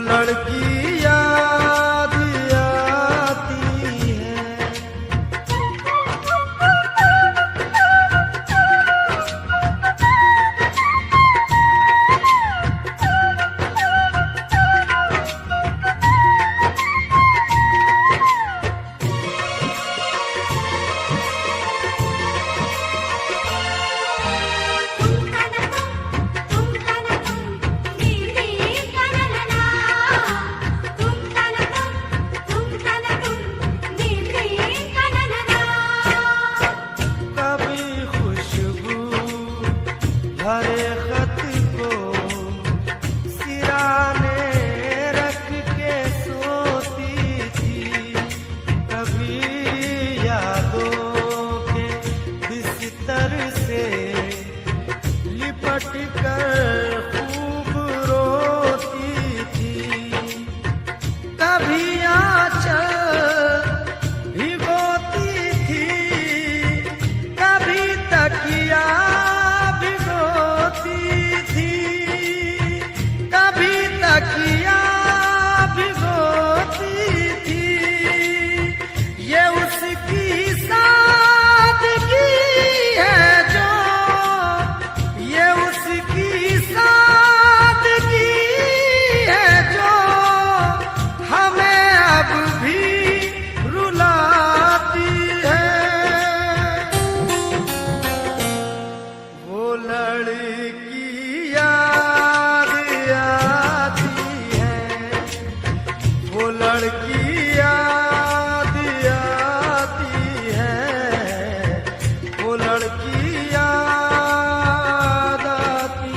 लड़की याद आती है। भरे खत को सिराने रख के सोती थी, कभी यादों के बिस्तर से लिपट कर खूब रोती थी, कभी आंचल भिगोती थी, कभी तकिया तकिया भिगोती थी। ये उसकी सादगी है जो, ये उसकी सादगी है जो हमें अब भी रुलाती है। वो लड़की लड़की याद आती है, वो लड़की याद आती है।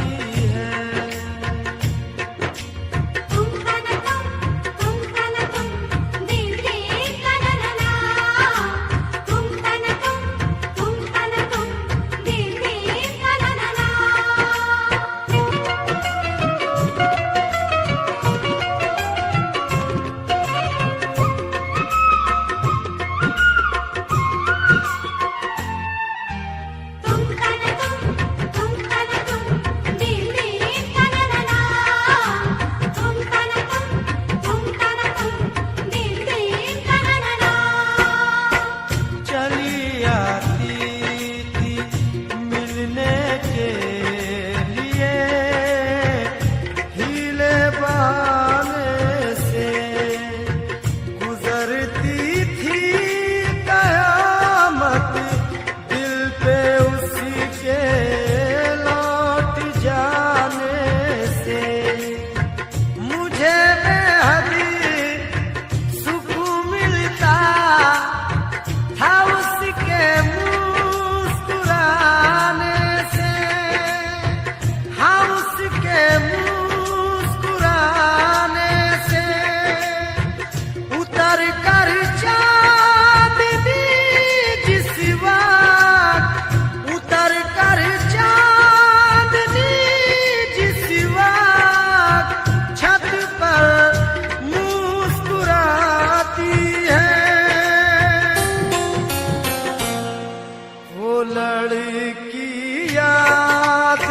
लड़की याद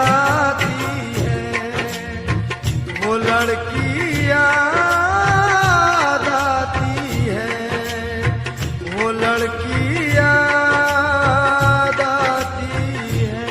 आती है, वो लड़की याद आती है, वो लड़की याद आती है।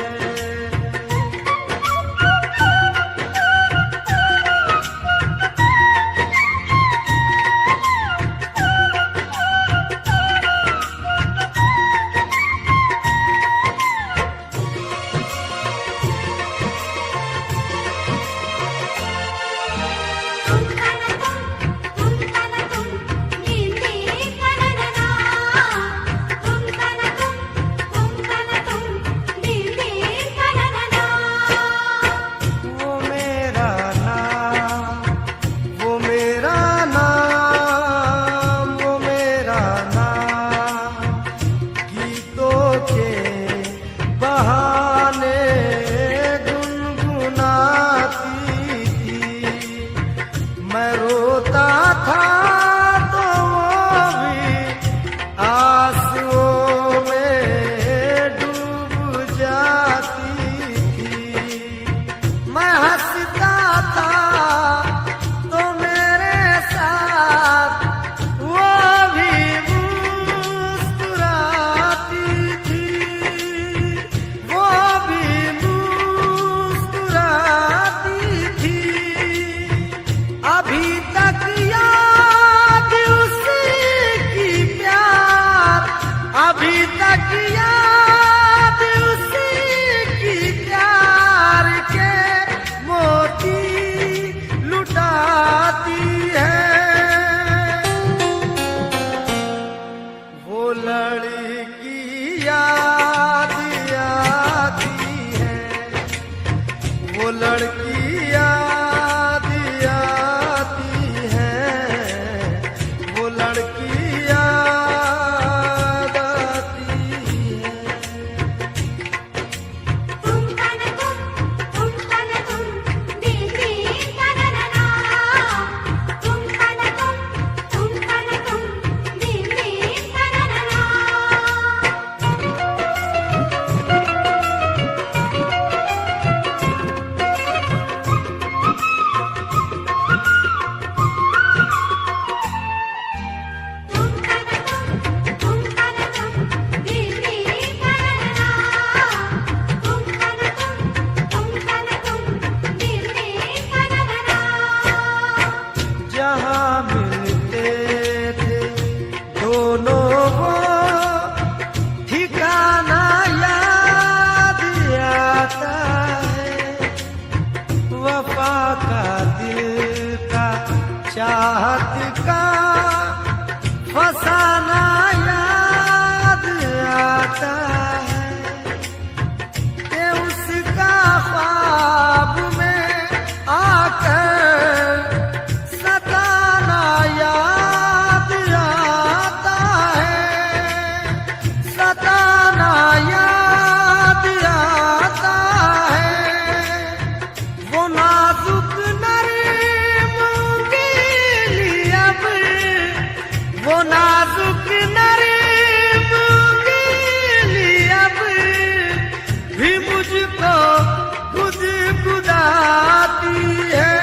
चाहत का फसाना याद आता है कि उसका ख्वाब में आकर सताना याद आता है, सताना याद आता है। वो नाजुक वो नाजुक नरीब की अब भी मुझको गुदगुदाती है।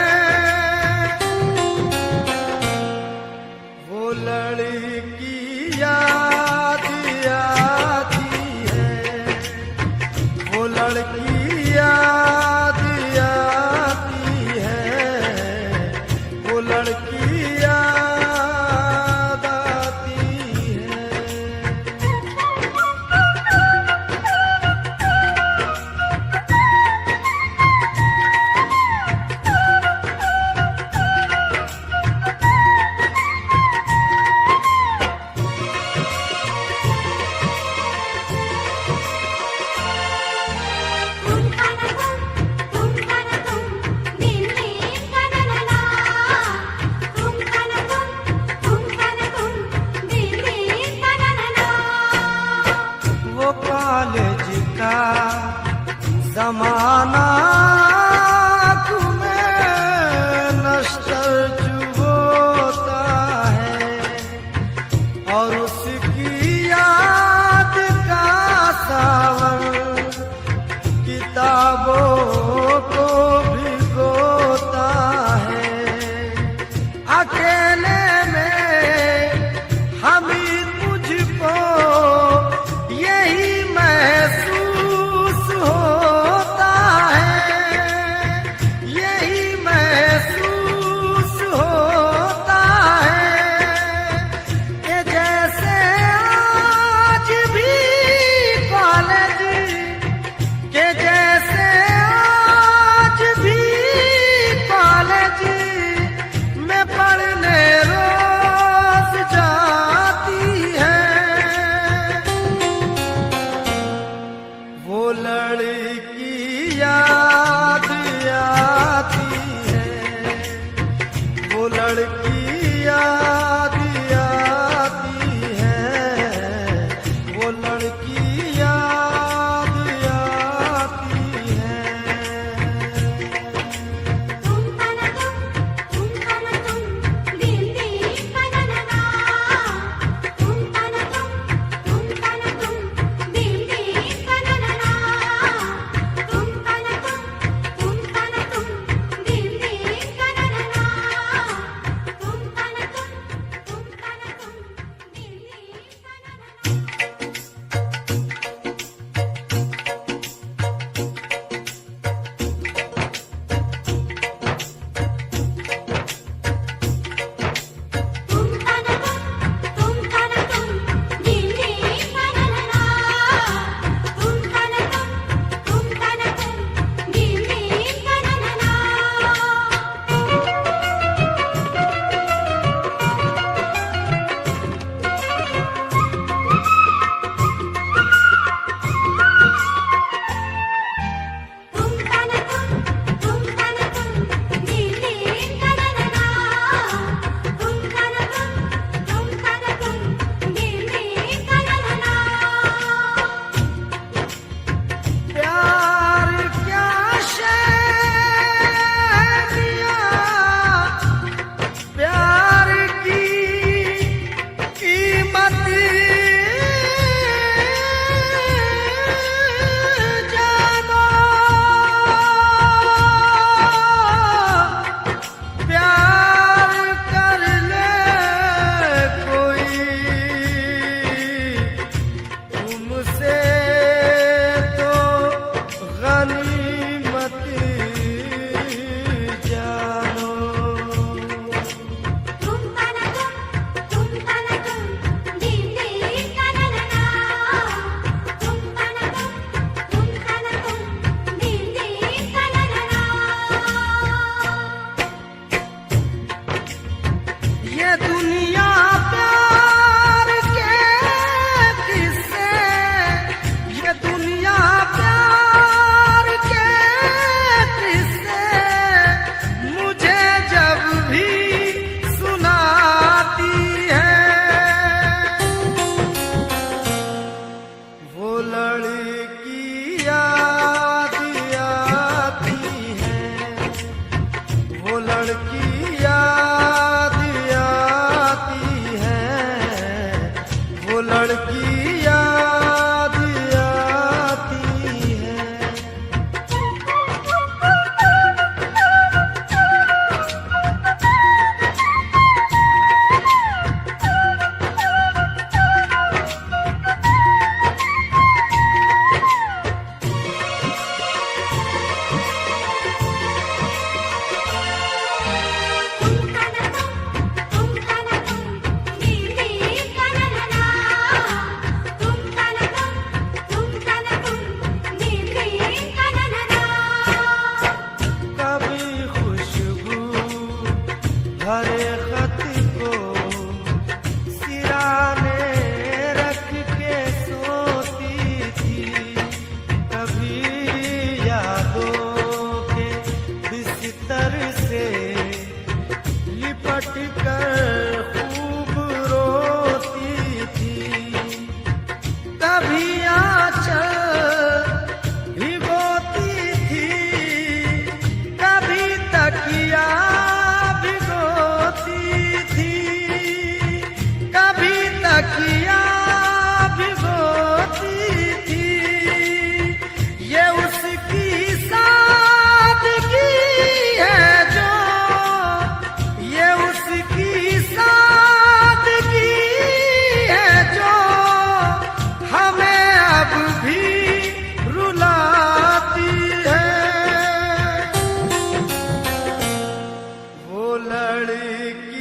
वो लड़की याद आती है, वो लड़की याद आती है, वो लड़की कॉलेज का जमाना तुम्हें नश्तर चुभोता है और उसकी याद का सावन किताबों को भिगोता है। अकेले में हम ही तुझको यही महसूस होता है, यही महसूस होता है कि जैसे आज भी कॉलेज, कि जैसे आज भी कॉलेज में पढ़ने रोज जाती है। वो लड़की याद आती है, वो लड़की याद आती है, वो लड़की याद आती है। भरे खत को सिराने रख के सोती थी। कभी यादों के बिस्तर से लिपट कर खूब रोती थी। कभी आंचल भिगोती थी, कभी तकिया भिगोती थी, कभी तकिया भिगोती थी। ये उसकी सादगी है जो, ये उसकी सादगी है जो हमें अब भी रुलाती है। वो लड़की